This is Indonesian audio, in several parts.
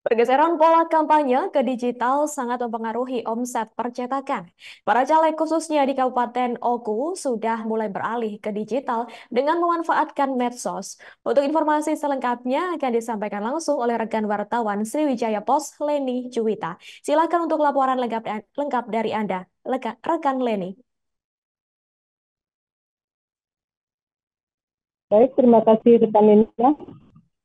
Pergeseran pola kampanye ke digital sangat mempengaruhi omset percetakan. Para caleg khususnya di Kabupaten Oku sudah mulai beralih ke digital dengan memanfaatkan medsos. Untuk informasi selengkapnya akan disampaikan langsung oleh rekan wartawan Sriwijaya Pos, Leni Juwita. Silakan untuk laporan lengkap dari Anda, rekan Leni. Baik, terima kasih rekan Lina.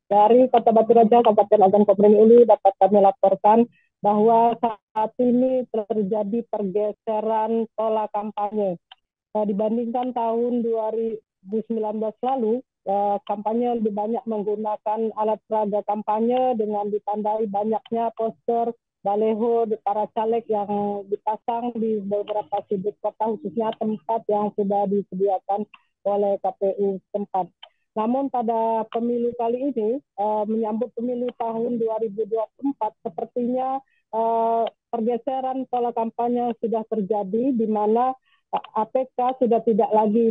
Dari Kota Batu Raja, Kabupaten Agam Komering Ulu, dapat kami laporkan bahwa saat ini terjadi pergeseran pola kampanye. Dibandingkan tahun 2019 lalu, kampanye lebih banyak menggunakan alat peraga kampanye dengan ditandai banyaknya poster, baleho para caleg yang dipasang di beberapa sudut kota, khususnya tempat yang sudah disediakan oleh KPU tempat. Namun pada pemilu kali ini, menyambut pemilu tahun 2024, sepertinya pergeseran pola kampanye sudah terjadi, di mana APK sudah tidak lagi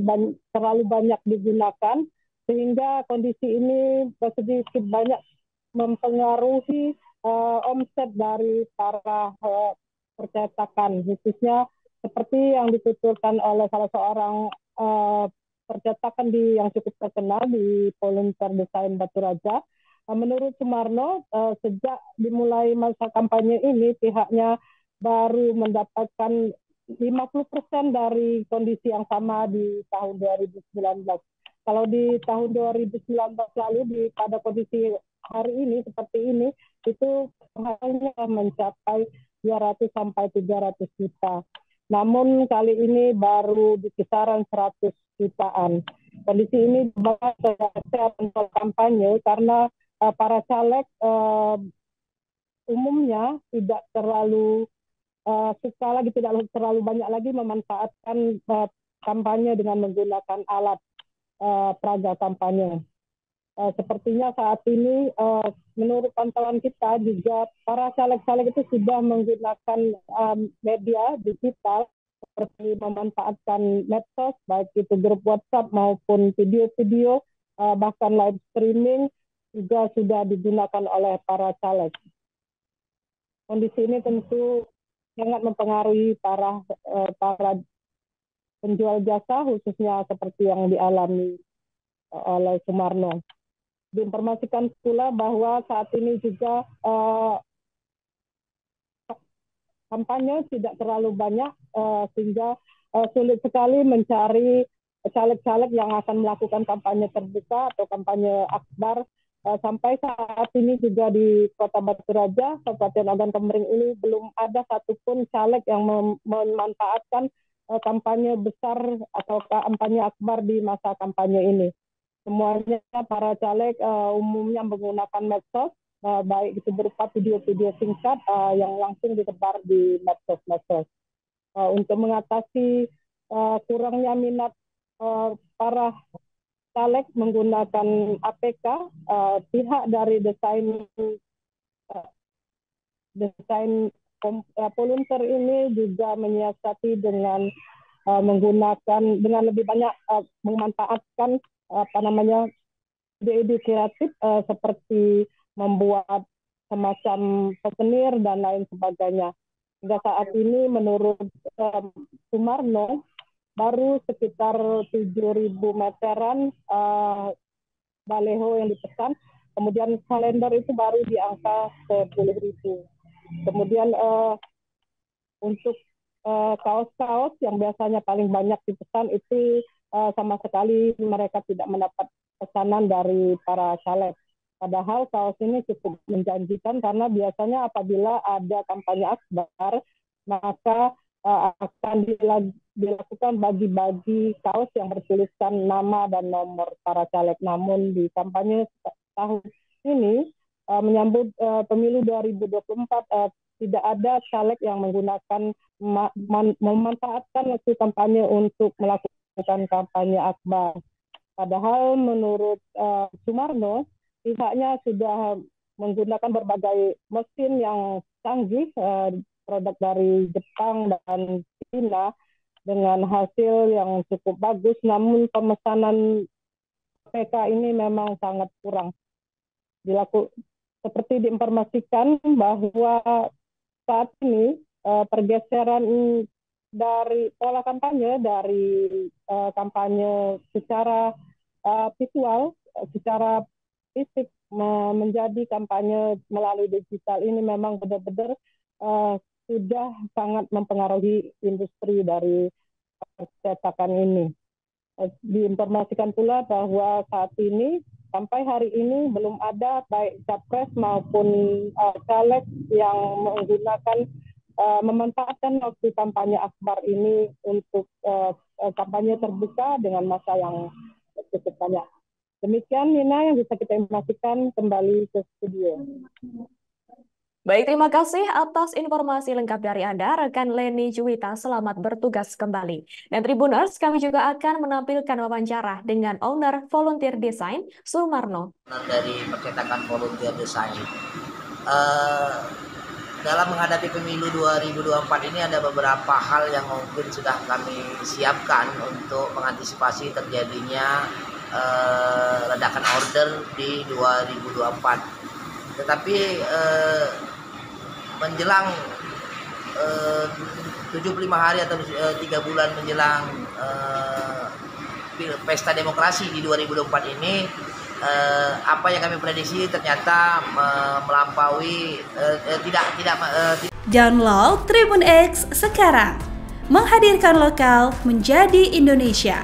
terlalu banyak digunakan, sehingga kondisi ini sedikit banyak mempengaruhi omset dari para percetakan, khususnya seperti yang dituturkan oleh salah seorang uh, percetakan yang cukup terkenal di Volunteer Desain Batu Raja. Menurut Sumarno, sejak dimulai masa kampanye ini, pihaknya baru mendapatkan 50% dari kondisi yang sama di tahun 2019. Kalau di tahun 2019 lalu, pada kondisi hari ini seperti ini, itu hanya mencapai 200 sampai 300 juta. Namun kali ini baru di kisaran 100 jutaan. Kondisi ini berdasarkan kampanye karena para caleg umumnya tidak terlalu suka lagi, tidak terlalu banyak lagi memanfaatkan kampanye dengan menggunakan alat peraga kampanye. Sepertinya saat ini menurut pantauan kita juga para caleg-caleg itu sudah menggunakan media digital seperti memanfaatkan medsos, baik itu grup WhatsApp maupun video-video, bahkan live streaming juga sudah digunakan oleh para caleg. Kondisi ini tentu sangat mempengaruhi para penjual jasa, khususnya seperti yang dialami oleh Sumarno. Diinformasikan pula bahwa saat ini juga kampanye tidak terlalu banyak, sehingga sulit sekali mencari caleg-caleg yang akan melakukan kampanye terbuka atau kampanye akbar. Sampai saat ini juga di Kota Batu Raja, Kabupaten Agam Komering ini belum ada satupun caleg yang memanfaatkan kampanye besar atau kampanye akbar di masa kampanye ini. Semuanya para caleg umumnya menggunakan medsos, baik itu berupa video-video singkat yang langsung disebar di medsos-medsos. Untuk mengatasi kurangnya minat para caleg menggunakan APK, pihak dari desain volunteer ini juga menyiasati dengan menggunakan dengan lebih banyak memanfaatkan ide-ide kreatif seperti membuat semacam souvenir dan lain sebagainya. Hingga saat ini menurut Sumarno baru sekitar 7.000 meteran baleho yang dipesan. Kemudian kalender itu baru di angka 10.000. Kemudian untuk kaos-kaos yang biasanya paling banyak dipesan itu sama sekali mereka tidak mendapat pesanan dari para caleg. Padahal kaos ini cukup menjanjikan karena biasanya apabila ada kampanye akbar, maka akan dilakukan bagi-bagi kaos yang bertuliskan nama dan nomor para caleg. Namun di kampanye tahun ini menyambut pemilu 2024, tidak ada caleg yang menggunakan memanfaatkan waktu kampanye untuk melakukan kampanye akbar. Padahal menurut Sumarno, pihaknya sudah menggunakan berbagai mesin yang canggih, produk dari Jepang dan China, dengan hasil yang cukup bagus, namun pemesanan PK ini memang sangat kurang. seperti diinformasikan bahwa saat ini pergeseran dari pola kampanye dari kampanye secara visual, secara fisik menjadi kampanye melalui digital ini memang benar-benar sudah sangat mempengaruhi industri dari percetakan ini. Diinformasikan pula bahwa saat ini sampai hari ini belum ada baik capres maupun caleg yang menggunakan memanfaatkan waktu kampanye akbar ini untuk kampanye terbuka dengan masa yang cukup banyak. Demikian Nina yang bisa kita informasikan, kembali ke studio. Baik, terima kasih atas informasi lengkap dari Anda, rekan Leni Juwita. Selamat bertugas kembali. Dan Tribuners, kami juga akan menampilkan wawancara dengan owner Volunteer Design, Sumarno. Dari percetakan Volunteer Design. Dalam menghadapi pemilu 2024 ini ada beberapa hal yang mungkin sudah kami siapkan untuk mengantisipasi terjadinya ledakan order di 2024. Tetapi menjelang 75 hari atau 3 bulan menjelang pesta demokrasi di 2024 ini, apa yang kami prediksi ternyata melampaui tidak. Download Tribun X sekarang, menghadirkan lokal menjadi Indonesia.